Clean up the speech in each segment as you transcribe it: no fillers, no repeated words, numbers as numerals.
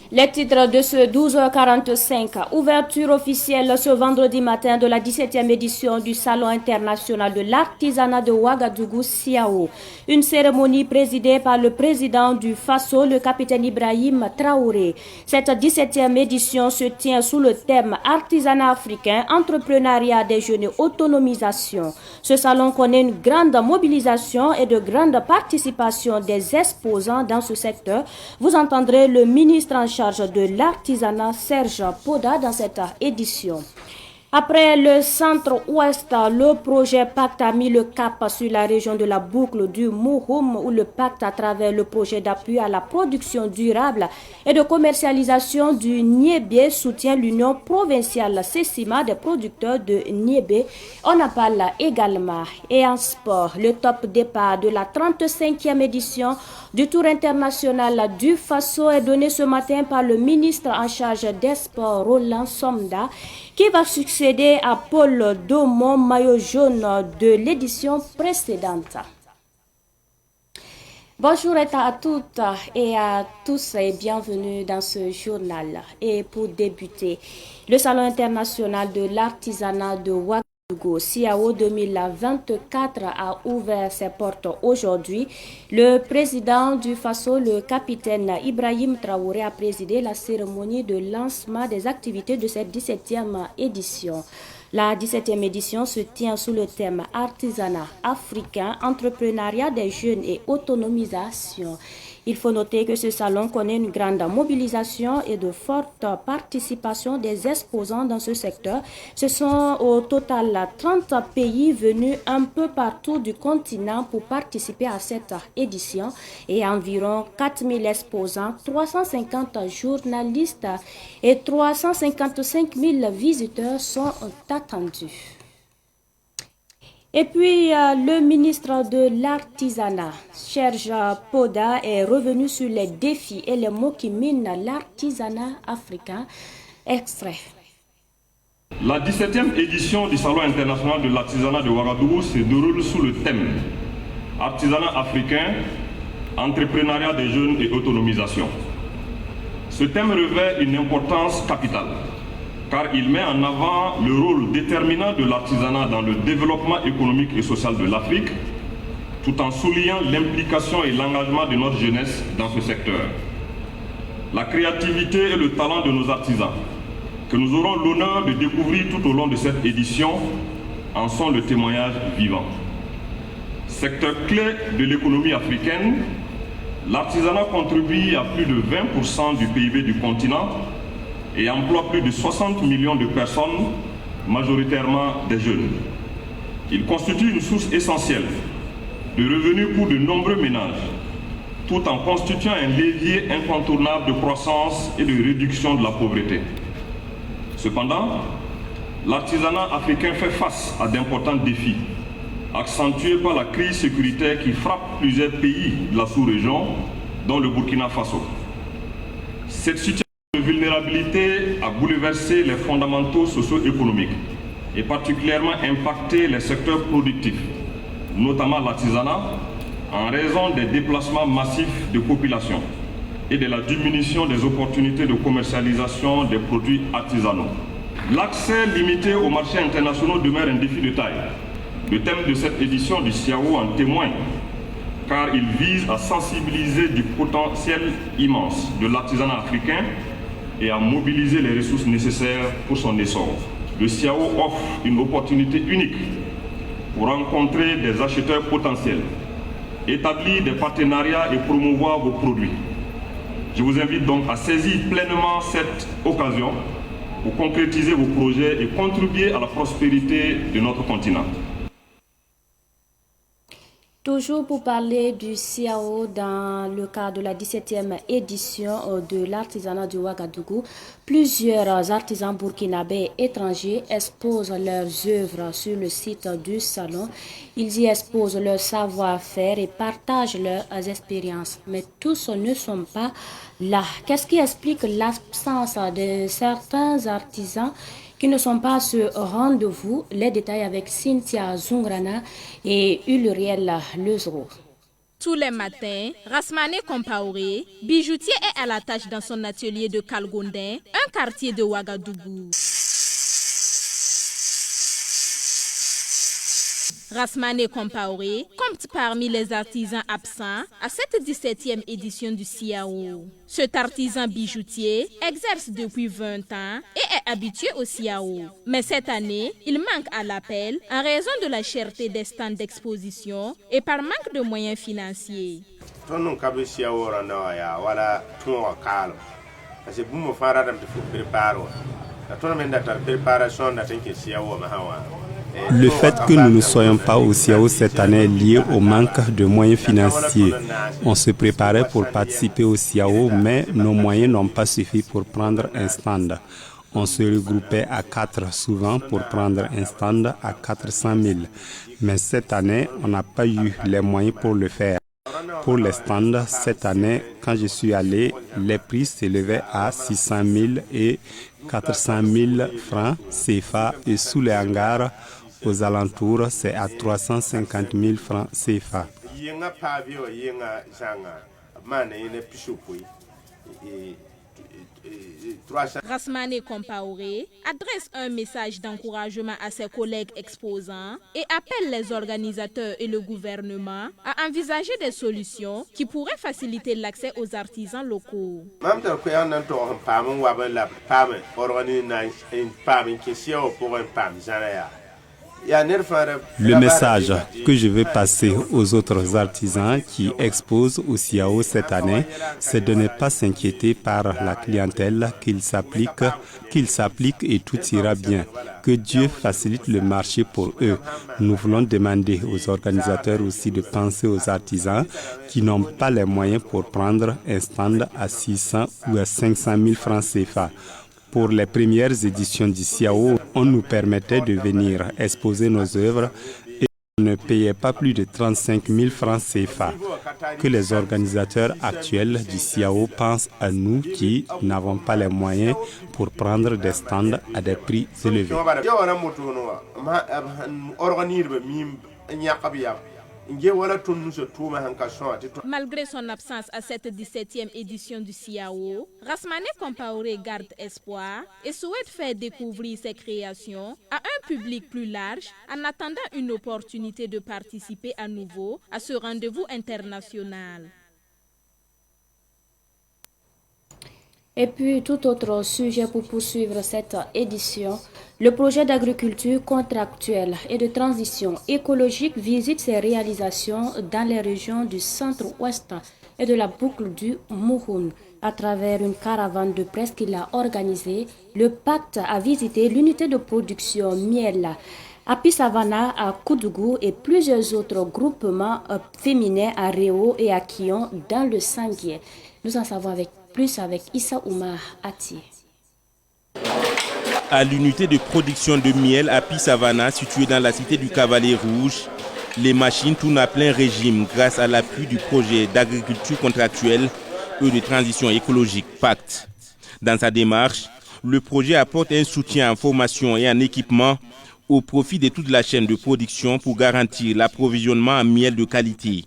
Les titres de ce 12h45, ouverture officielle ce vendredi matin de la 17e édition du Salon international de l'artisanat de Ouagadougou, Siao. Une cérémonie présidée par le président du FASO, le capitaine Ibrahim Traoré. Cette 17e édition se tient sous le thème artisanat africain, entrepreneuriat des jeunes et autonomisation. Ce salon connaît une grande mobilisation et de grande participation des exposants dans ce secteur. Vous entendrez le ministre en charge de l'artisanat Serge Poda dans cette édition. Après le centre-ouest, le projet Pacte a mis le cap sur la région de la boucle du Mouhoum où le pacte à travers le projet d'appui à la production durable et de commercialisation du niébé soutient l'Union provinciale Sessima des producteurs de niébé. On en parle également. Et en sport, le top départ de la 35e édition du Tour international du Faso est donné ce matin par le ministre en charge des sports Roland Somda qui va succéder à Paul Domon, maillot jaune de l'édition précédente. Bonjour à toutes et à tous et bienvenue dans ce journal. Et pour débuter, le Salon international de l'artisanat de Ouagadougou, Siao 2024 a ouvert ses portes aujourd'hui. Le président du FASO, le capitaine Ibrahim Traoré, a présidé la cérémonie de lancement des activités de cette 17e édition. La 17e édition se tient sous le thème artisanat africain, entrepreneuriat des jeunes et autonomisation. Il faut noter que ce salon connaît une grande mobilisation et de forte participation des exposants dans ce secteur. Ce sont au total 30 pays venus un peu partout du continent pour participer à cette édition et environ 4000 exposants, 350 journalistes et 355 000 visiteurs sont attendus. Et puis, le ministre de l'Artisanat, Serge Poda, est revenu sur les défis et les mots qui minent l'artisanat africain. Extrait. La 17e édition du Salon international de l'artisanat de Ouagadougou se déroule sous le thème Artisanat africain, entrepreneuriat des jeunes et autonomisation. Ce thème revêt une importance capitale, car il met en avant le rôle déterminant de l'artisanat dans le développement économique et social de l'Afrique, tout en soulignant l'implication et l'engagement de notre jeunesse dans ce secteur. La créativité et le talent de nos artisans, que nous aurons l'honneur de découvrir tout au long de cette édition, en sont le témoignage vivant. Secteur clé de l'économie africaine, l'artisanat contribue à plus de 20% du PIB du continent et emploie plus de 60 millions de personnes, majoritairement des jeunes. Il constitue une source essentielle de revenus pour de nombreux ménages, tout en constituant un levier incontournable de croissance et de réduction de la pauvreté. Cependant, l'artisanat africain fait face à d'importants défis, accentués par la crise sécuritaire qui frappe plusieurs pays de la sous-région, dont le Burkina Faso. Cette situation de vulnérabilité a bouleversé les fondamentaux socio-économiques et particulièrement impacté les secteurs productifs, notamment l'artisanat, en raison des déplacements massifs de population et de la diminution des opportunités de commercialisation des produits artisanaux. L'accès limité aux marchés internationaux demeure un défi de taille. Le thème de cette édition du SIAO en témoigne, car il vise à sensibiliser du potentiel immense de l'artisanat africain et à mobiliser les ressources nécessaires pour son essor. Le SIAO offre une opportunité unique pour rencontrer des acheteurs potentiels, établir des partenariats et promouvoir vos produits. Je vous invite donc à saisir pleinement cette occasion pour concrétiser vos projets et contribuer à la prospérité de notre continent. Toujours pour parler du CIAO dans le cadre de la 17e édition de l'artisanat du Ouagadougou, plusieurs artisans burkinabés et étrangers exposent leurs œuvres sur le site du salon. Ils y exposent leur savoir-faire et partagent leurs expériences. Mais tous ne sont pas là. Qu'est-ce qui explique l'absence de certains artisans qui ne sont pas à ce rendez-vous? Les détails avec Cynthia Zungrana et Ulriel Lezro. Tous les matins, Rasmane Compaoré, bijoutier, est à la tâche dans son atelier de Kalgondin, un quartier de Ouagadougou. Rasmane Compaoré compte parmi les artisans absents à cette 17e édition du CIAO. Cet artisan bijoutier exerce depuis 20 ans et est habitué au CIAO. Mais cette année, il manque à l'appel en raison de la cherté des stands d'exposition et par manque de moyens financiers. Le fait que nous ne soyons pas au CIAO cette année est lié au manque de moyens financiers. On se préparait pour participer au CIAO, mais nos moyens n'ont pas suffi pour prendre un stand. On se regroupait à 4 souvent pour prendre un stand à 400 000. Mais cette année, on n'a pas eu les moyens pour le faire. Pour les stands, cette année, quand je suis allé, les prix s'élevaient à 600 000 et 400 000 francs CFA et sous les hangars, aux alentours, c'est à 350 000 francs CFA. Rasmane Compaoré adresse un message d'encouragement à ses collègues exposants et appelle les organisateurs et le gouvernement à envisager des solutions qui pourraient faciliter l'accès aux artisans locaux. Le message que je veux passer aux autres artisans qui exposent au CIAO cette année, c'est de ne pas s'inquiéter par la clientèle, qu'ils s'appliquent et tout ira bien. Que Dieu facilite le marché pour eux. Nous voulons demander aux organisateurs aussi de penser aux artisans qui n'ont pas les moyens pour prendre un stand à 600 ou à 500 000 francs CFA. Pour les premières éditions du CIAO, on nous permettait de venir exposer nos œuvres et on ne payait pas plus de 35 000 francs CFA. Que les organisateurs actuels du CIAO pensent à nous qui n'avons pas les moyens pour prendre des stands à des prix élevés. Malgré son absence à cette 17e édition du CIAO, Rasmane Compaoré garde espoir et souhaite faire découvrir ses créations à un public plus large en attendant une opportunité de participer à nouveau à ce rendez-vous international. Et puis, tout autre sujet pour poursuivre cette édition, le projet d'agriculture contractuelle et de transition écologique visite ses réalisations dans les régions du centre-ouest et de la boucle du Mouhoun. À travers une caravane de presse qu'il a organisée, le pacte a visité l'unité de production miel à Pisavana, à Koudougou et plusieurs autres groupements féminins à Réo et à Kion dans le Sanguier. Nous en savons plus avec Issa Oumar Ati. À l'unité de production de miel à Pisavana, située dans la cité du Cavalier Rouge, les machines tournent à plein régime grâce à l'appui du projet d'agriculture contractuelle et de transition écologique PACT. Dans sa démarche, le projet apporte un soutien en formation et en équipement au profit de toute la chaîne de production pour garantir l'approvisionnement en miel de qualité.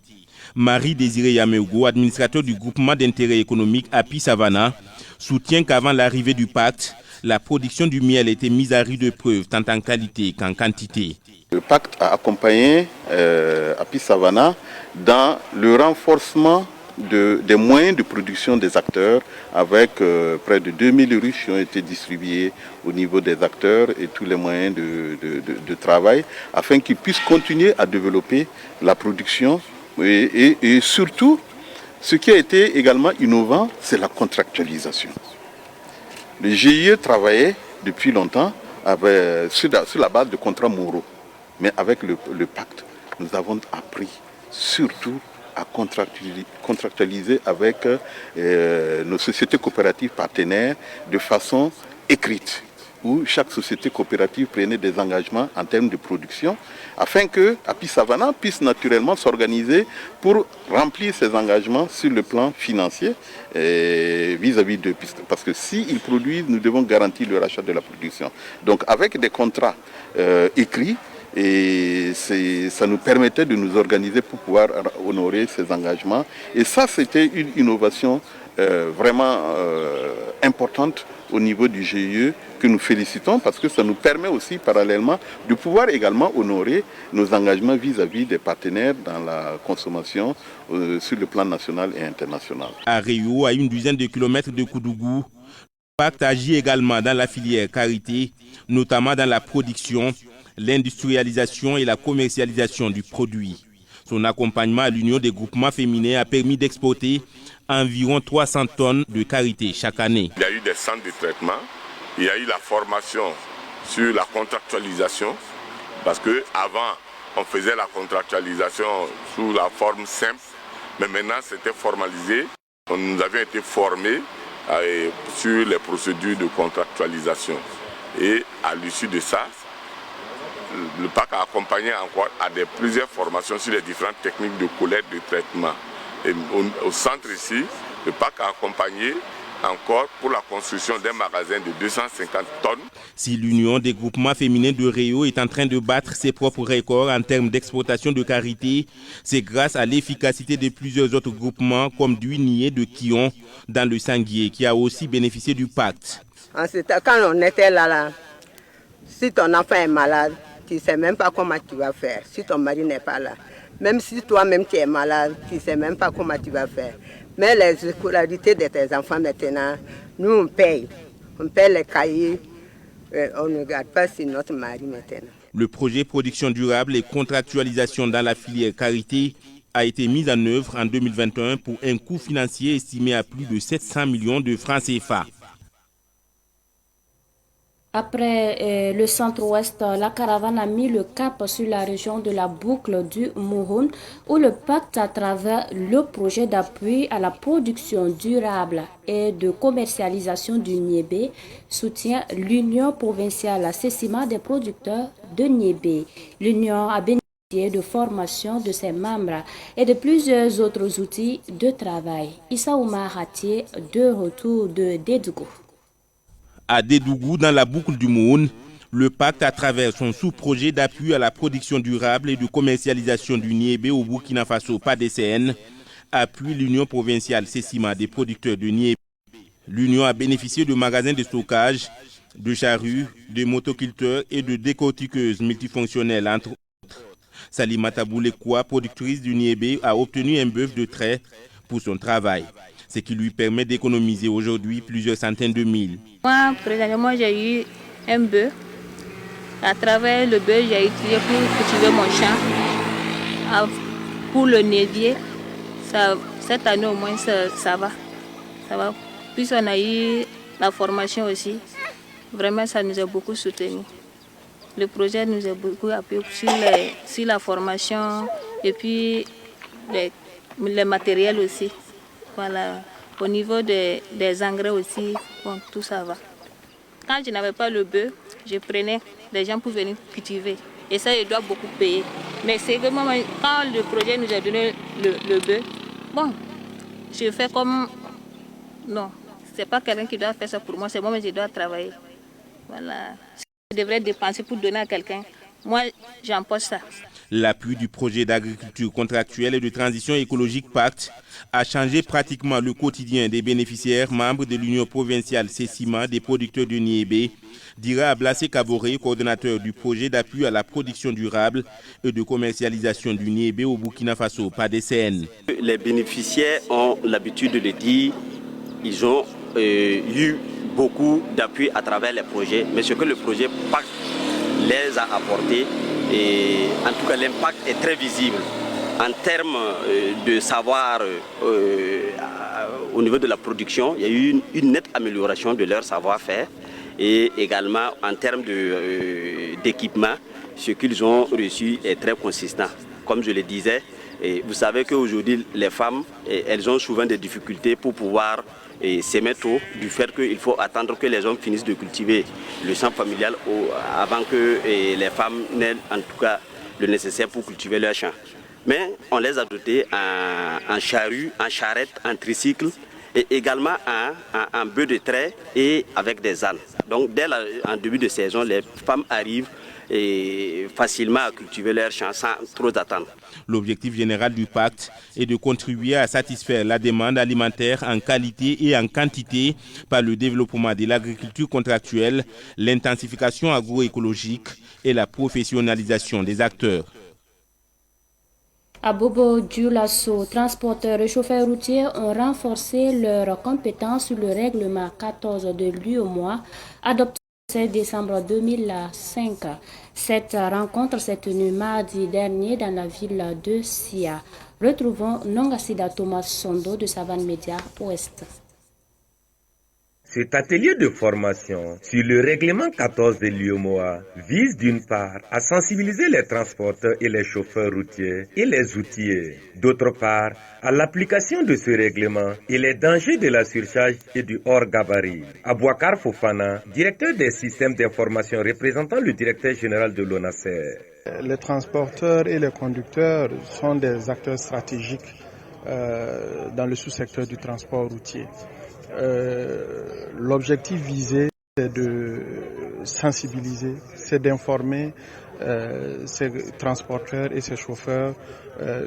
Marie-Désirée Yameugo, administrateur du groupement d'intérêt économique API Savana, soutient qu'avant l'arrivée du pacte, la production du miel était mise à rude épreuve tant en qualité qu'en quantité. Le pacte a accompagné API Savana dans le renforcement des moyens de production des acteurs avec près de 2000 ruches qui ont été distribuées au niveau des acteurs et tous les moyens de travail afin qu'ils puissent continuer à développer la production. Et surtout, ce qui a été également innovant, c'est la contractualisation. Le GIE travaillait depuis longtemps sur la base de contrats moraux. Mais avec le pacte, nous avons appris surtout à contractualiser avec nos sociétés coopératives partenaires de façon écrite, où chaque société coopérative prenait des engagements en termes de production, afin que API Savana puisse naturellement s'organiser pour remplir ses engagements sur le plan financier vis-à-vis de... Parce que s'ils produisent, nous devons garantir le rachat de la production. Donc avec des contrats écrits, Et ça nous permettait de nous organiser pour pouvoir honorer ces engagements. Et ça, c'était une innovation vraiment importante au niveau du GIE que nous félicitons parce que ça nous permet aussi parallèlement de pouvoir également honorer nos engagements vis-à-vis des partenaires dans la consommation sur le plan national et international. À Rio, à une dizaine de kilomètres de Koudougou, le pacte agit également dans la filière karité, notamment dans la production, l'industrialisation et la commercialisation du produit. Son accompagnement à l'Union des groupements féminins a permis d'exporter environ 300 tonnes de karité chaque année. Il y a eu des centres de traitement, il y a eu la formation sur la contractualisation, parce qu'avant, on faisait la contractualisation sous la forme simple, mais maintenant c'était formalisé. Nous avions été formés sur les procédures de contractualisation. Et à l'issue de ça, le PAC a accompagné encore à plusieurs formations sur les différentes techniques de collecte de traitement. Et au centre ici, le PAC a accompagné encore pour la construction d'un magasin de 250 tonnes. Si l'Union des groupements féminins de Rio est en train de battre ses propres records en termes d'exportation de karité, c'est grâce à l'efficacité de plusieurs autres groupements comme Duinier de Kion dans le Sanguier qui a aussi bénéficié du pacte. Quand on était là, si ton enfant est malade, tu ne sais même pas comment tu vas faire si ton mari n'est pas là. Même si toi-même tu es malade, tu ne sais même pas comment tu vas faire. Mais les scolarités de tes enfants maintenant, nous on paye. On paye les cahiers, on ne regarde pas si notre mari maintenant. Le projet production durable et contractualisation dans la filière karité a été mis en œuvre en 2021 pour un coût financier estimé à plus de 700 millions de francs CFA. Après le centre-ouest, la caravane a mis le cap sur la région de la boucle du Mouhoun, où le pacte à travers le projet d'appui à la production durable et de commercialisation du niébé soutient l'Union provinciale Sessima des producteurs de niébé. L'Union a bénéficié de formation de ses membres et de plusieurs autres outils de travail. Issa Oumar Hatier, de retour de Dédougou. À Dédougou, dans la boucle du Moun, le pacte, à travers son sous-projet d'appui à la production durable et de commercialisation du niébé au Burkina Faso, PADCN, appuie l'Union provinciale Sessima des producteurs de niébé. L'Union a bénéficié de magasins de stockage, de charrues, de motoculteurs et de décortiqueuses multifonctionnelles, entre autres. Salimata Boulekwa, productrice du niébé, a obtenu un bœuf de trait pour son travail, ce qui lui permet d'économiser aujourd'hui plusieurs centaines de mille. Moi, présentement, j'ai eu un bœuf. À travers le bœuf, j'ai utilisé pour cultiver mon champ. Pour le nédier, cette année au moins, ça va. Puis on a eu la formation aussi. Vraiment, ça nous a beaucoup soutenu. Le projet nous a beaucoup appuyé sur la formation et puis les matériels aussi. Voilà. Au niveau des engrais aussi, bon, tout ça va. Quand je n'avais pas le bœuf, je prenais des gens pour venir cultiver. Et ça, je dois beaucoup payer. Mais c'est que moi, quand le projet nous a donné le bœuf, bon, je fais comme... Non, c'est pas quelqu'un qui doit faire ça pour moi, c'est moi, mais je dois travailler. Voilà. Je devrais dépenser pour donner à quelqu'un. Moi, j'empoche ça. L'appui du projet d'agriculture contractuelle et de transition écologique PACT a changé pratiquement le quotidien des bénéficiaires membres de l'Union provinciale Sessima des producteurs de niébé, dira Ablassé Kavoré, coordonnateur du projet d'appui à la production durable et de commercialisation du niébé au Burkina Faso, PADCN. Les bénéficiaires ont l'habitude de dire qu'ils ont eu beaucoup d'appui à travers les projets, mais ce que le projet PACT les a apporté, et en tout cas l'impact est très visible en termes de savoir au niveau de la production. Il y a eu une nette amélioration de leur savoir-faire et également en termes d'équipement, ce qu'ils ont reçu est très consistant. Comme je le disais, et vous savez qu'aujourd'hui les femmes, elles ont souvent des difficultés pour pouvoir s'aimer tôt, du fait qu'il faut attendre que les hommes finissent de cultiver le champ familial avant que les femmes n'aient en tout cas le nécessaire pour cultiver leur champ. Mais on les a dotés en charrue, en charrette, en tricycle et également en bœuf de trait et avec des ânes. Donc en début de saison, les femmes arrivent facilement à cultiver leurs champs sans trop attendre. L'objectif général du pacte est de contribuer à satisfaire la demande alimentaire en qualité et en quantité par le développement de l'agriculture contractuelle, l'intensification agroécologique et la professionnalisation des acteurs. À Bobo Dioulasso, transporteurs et chauffeurs routiers ont renforcé leurs compétences sur le règlement 14 de l'UEMOA adopté le 16 décembre 2005. Cette rencontre s'est tenue mardi dernier dans la ville de Sia. Retrouvons Nongasida Thomas Sondo de Savane Média Ouest. Cet atelier de formation sur le règlement 14 de l'UEMOA vise d'une part à sensibiliser les transporteurs et les chauffeurs routiers et les outillés, d'autre part à l'application de ce règlement et les dangers de la surcharge et du hors-gabarit. Abouakar Fofana, directeur des systèmes d'information représentant le directeur général de l'ONASER. Les transporteurs et les conducteurs sont des acteurs stratégiques dans le sous-secteur du transport routier. L'objectif visé, c'est de sensibiliser, c'est d'informer ces transporteurs et ces chauffeurs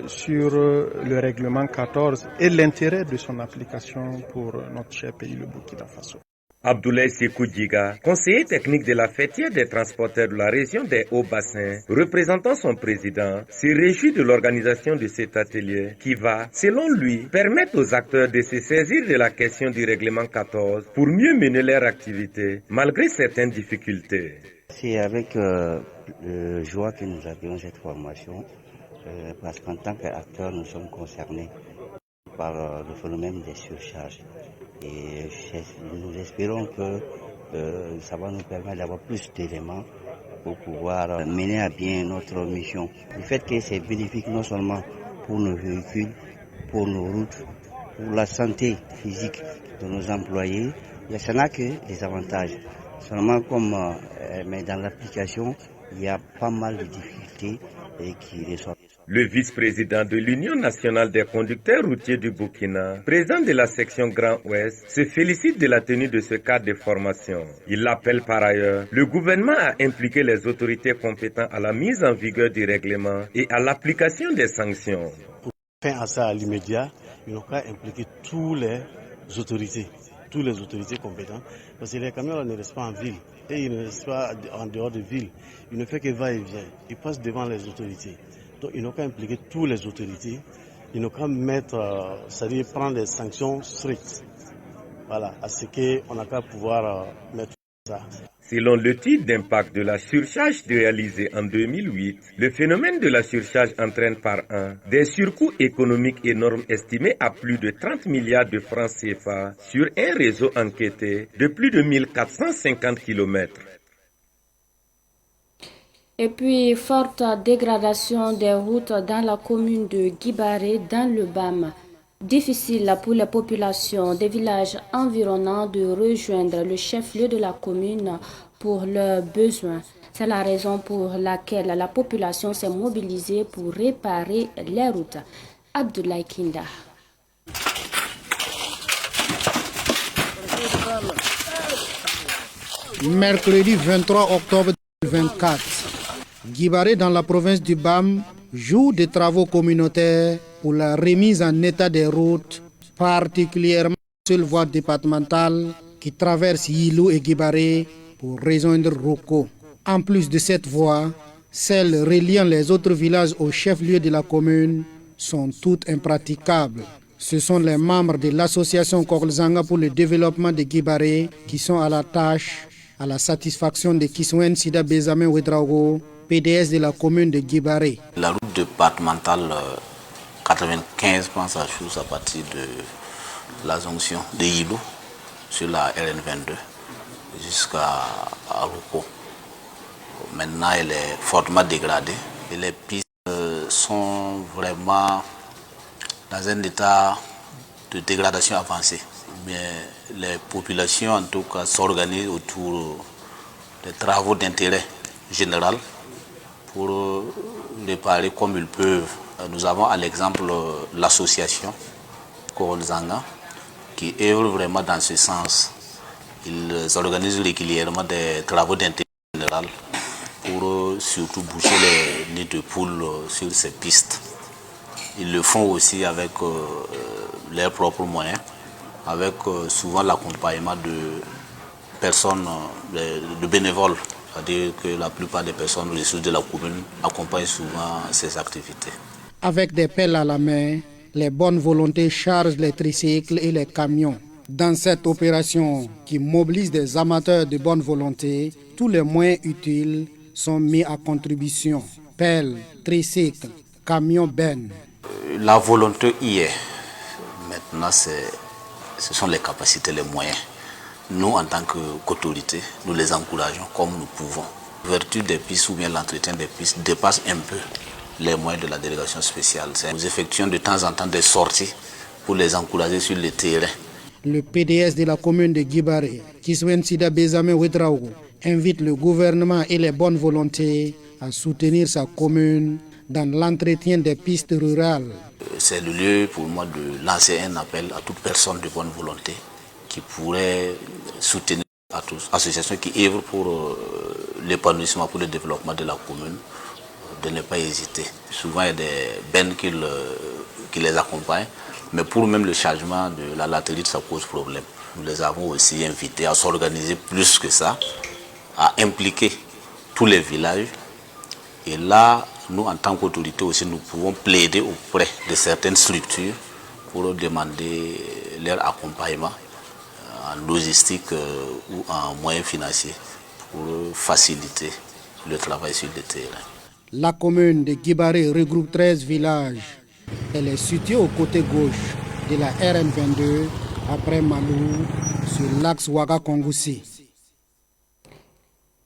sur le règlement 14 et l'intérêt de son application pour notre cher pays, le Burkina Faso. Abdoulaye Sekou Djiga, conseiller technique de la fêtière des transporteurs de la région des Hauts-Bassins, représentant son président, se réjouit de l'organisation de cet atelier qui va, selon lui, permettre aux acteurs de se saisir de la question du règlement 14 pour mieux mener leur activité, malgré certaines difficultés. C'est avec joie que nous avons cette formation, parce qu'en tant qu'acteurs, nous sommes concernés par le phénomène des surcharges. Et nous espérons que ça va nous permettre d'avoir plus d'éléments pour pouvoir mener à bien notre mission. Le fait que c'est bénéfique non seulement pour nos véhicules, pour nos routes, pour la santé physique de nos employés, ça n'a que des avantages. Seulement mais dans l'application, il y a pas mal de difficultés qui ressortent. Le vice-président de l'Union nationale des conducteurs routiers du Burkina, président de la section Grand Ouest, se félicite de la tenue de ce cadre de formation. Il appelle par ailleurs le gouvernement à impliquer les autorités compétentes à la mise en vigueur du règlement et à l'application des sanctions. Pour faire à ça à l'immédiat, il faut impliquer toutes les autorités compétentes, parce que les camions ne restent pas en ville et ils ne restent pas en dehors de ville. Il ne fait que va-et-vient. Ils passent devant les autorités. Donc, il n'a qu'à impliquer toutes les autorités, il n'a qu'à c'est-à-dire prendre des sanctions strictes. Voilà, à ce qu'on n'a qu'à pouvoir mettre ça. Selon l'étude d'impact de la surcharge réalisée en 2008, le phénomène de la surcharge entraîne par an des surcoûts économiques énormes estimés à plus de 30 milliards de francs CFA sur un réseau enquêté de plus de 1450 km. Et puis, forte dégradation des routes dans la commune de Guibaré, dans le BAM. Difficile pour les populations des villages environnants de rejoindre le chef-lieu de la commune pour leurs besoins. C'est la raison pour laquelle la population s'est mobilisée pour réparer les routes. Abdoulaye Kinda. Mercredi 23 octobre 2024. Guibaré, dans la province du BAM, joue des travaux communautaires pour la remise en état des routes, particulièrement la seule voie départementale qui traverse Yilou et Guibaré pour rejoindre Roko. En plus de cette voie, celles reliant les autres villages au chef-lieu de la commune sont toutes impraticables. Ce sont les membres de l'association Koglzanga pour le développement de Guibaré qui sont à la tâche, à la satisfaction de Kiswen Sida Bezame Ouedraogo, PDS de la commune de Guibaré. La route départementale 95 pense à chose à partir de la jonction de Yilou sur la RN22 jusqu'à Roko. Maintenant, elle est fortement dégradée et les pistes sont vraiment dans un état de dégradation avancée. Mais les populations, en tout cas, s'organisent autour des travaux d'intérêt général pour réparer comme ils peuvent. Nous avons à l'exemple l'association Koglzanga qui œuvre vraiment dans ce sens. Ils organisent régulièrement des travaux d'intérêt général pour surtout boucher les nids de poules sur ces pistes. Ils le font aussi avec leurs propres moyens, avec souvent l'accompagnement de personnes, de bénévoles. C'est-à-dire que la plupart des personnes ressources de la commune accompagnent souvent ces activités. Avec des pelles à la main, les bonnes volontés chargent les tricycles et les camions. Dans cette opération qui mobilise des amateurs de bonne volonté, tous les moyens utiles sont mis à contribution. Pelles, tricycles, camions, bennes. La volonté y est. Maintenant, ce sont les capacités, les moyens. Nous, en tant qu'autorité, nous les encourageons comme nous pouvons. L'ouverture des pistes ou bien l'entretien des pistes dépasse un peu les moyens de la délégation spéciale. Nous effectuons de temps en temps des sorties pour les encourager sur le terrain. Le PDS de la commune de Guibaré, Kiswen Sida Bezame Ouedraogo, invite le gouvernement et les bonnes volontés à soutenir sa commune dans l'entretien des pistes rurales. C'est le lieu pour moi de lancer un appel à toute personne de bonne volonté qui pourrait soutenir à toutes les associations qui œuvrent pour l'épanouissement, pour le développement de la commune, de ne pas hésiter. Souvent, il y a des bennes qui les accompagnent, mais pour même le chargement de la latérite, ça pose problème. Nous les avons aussi invités à s'organiser plus que ça, à impliquer tous les villages. Et là, nous, en tant qu'autorité aussi, nous pouvons plaider auprès de certaines structures pour demander leur accompagnement en logistique ou en moyens financiers pour faciliter le travail sur le terrain. La commune de Guibaré regroupe 13 villages. Elle est située au côté gauche de la RN22 après Malou sur l'axe Ouaga-Kongoussi.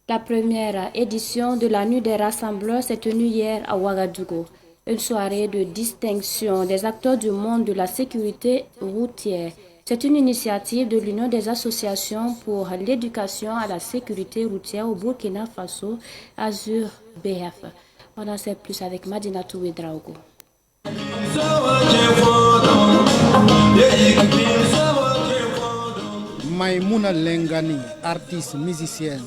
La première édition de la Nuit des Rassembleurs s'est tenue hier à Ouagadougou. Une soirée de distinction des acteurs du monde de la sécurité routière. C'est une initiative de l'Union des associations pour l'éducation à la sécurité routière au Burkina Faso, Azur BF. On en sait plus avec Madina Toué-Draogo. Maïmouna Lengani, artiste musicienne,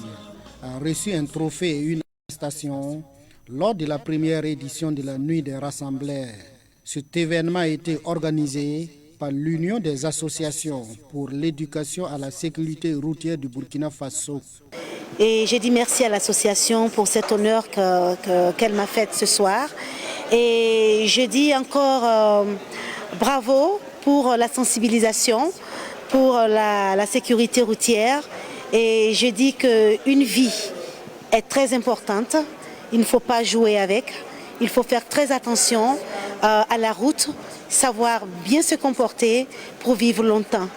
a reçu un trophée et une attestation lors de la première édition de la Nuit des Rassembleurs. Cet événement a été organisé par l'Union des associations pour l'éducation à la sécurité routière du Burkina Faso. Et j'ai dit merci à l'association pour cet honneur qu'elle m'a fait ce soir. Et je dis encore bravo pour la sensibilisation, pour la sécurité routière. Et je dis qu'une vie est très importante. Il ne faut pas jouer avec. Il faut faire très attention à la route, savoir bien se comporter pour vivre longtemps.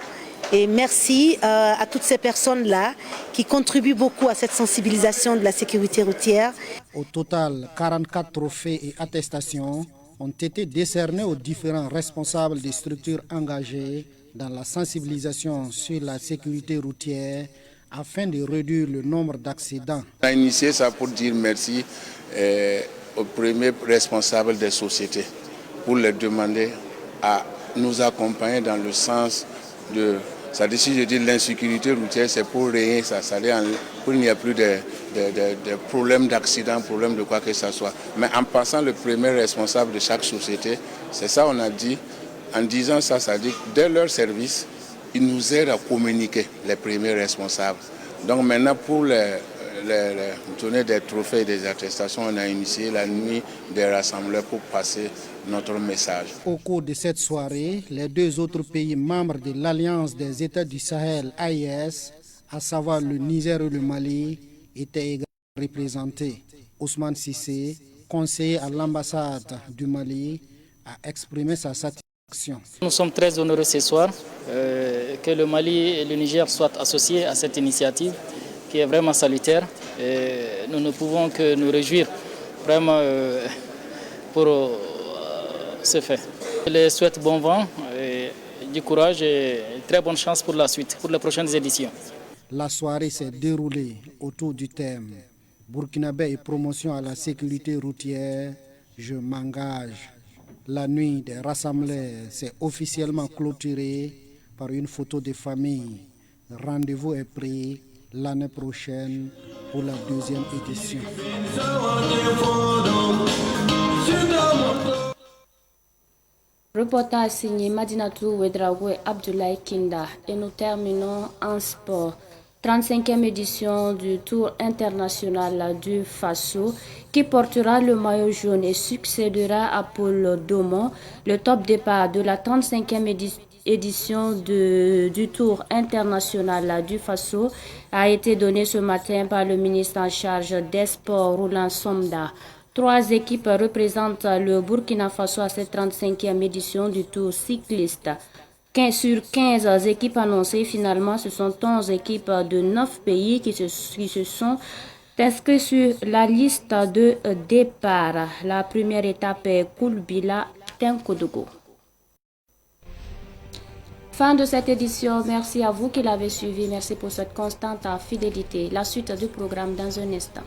Et merci à toutes ces personnes-là qui contribuent beaucoup à cette sensibilisation de la sécurité routière. Au total, 44 trophées et attestations ont été décernés aux différents responsables des structures engagées dans la sensibilisation sur la sécurité routière afin de réduire le nombre d'accidents. On a initié ça pour dire merci aux premiers responsables des sociétés pour leur demander à nous accompagner dans le sens de... C'est-à-dire, si je dis l'insécurité routière, c'est pour rien, pour qu'il n'y ait plus de problèmes d'accident, problèmes de quoi que ce soit. Mais en passant le premier responsable de chaque société, c'est ça on a dit. En disant ça, ça dit que dès leur service, ils nous aident à communiquer, les premiers responsables. Donc maintenant, pour donner des trophées et des attestations, on a initié la Nuit des Rassembleurs pour passer notre message. Au cours de cette soirée, les deux autres pays membres de l'Alliance des États du Sahel, AES, à savoir le Niger et le Mali, étaient également représentés. Ousmane Sissé, conseiller à l'ambassade du Mali, a exprimé sa satisfaction. Nous sommes très honorés ce soir que le Mali et le Niger soient associés à cette initiative qui est vraiment salutaire. Et nous ne pouvons que nous réjouir vraiment pour ce fait. Je les souhaite bon vent, et du courage et très bonne chance pour la suite, pour les prochaines éditions. La soirée s'est déroulée autour du thème Burkinabé et promotion à la sécurité routière, je m'engage. La Nuit des Rassembleurs s'est officiellement clôturée par une photo de famille Rendez-vous est pris l'année prochaine pour la deuxième édition. Reportage signé Madinatou Ouedraogo et Abdoulaye Kinda. Et nous terminons en sport. 35e édition du Tour international du Faso qui portera le maillot jaune et succédera à Paul Daumont. Le top départ de la 35e édition du Tour international du Faso a été donné ce matin par le ministre en charge des Sports, Roland Somda. 3 équipes représentent le Burkina Faso à cette 35e édition du Tour cycliste. 15 sur 15 équipes annoncées, finalement, ce sont 11 équipes de 9 pays qui se sont inscrites sur la liste de départ. La première étape est Koulbila Tenkodogo. Fin de cette édition. Merci à vous qui l'avez suivi. Merci pour cette constante fidélité. La suite du programme dans un instant.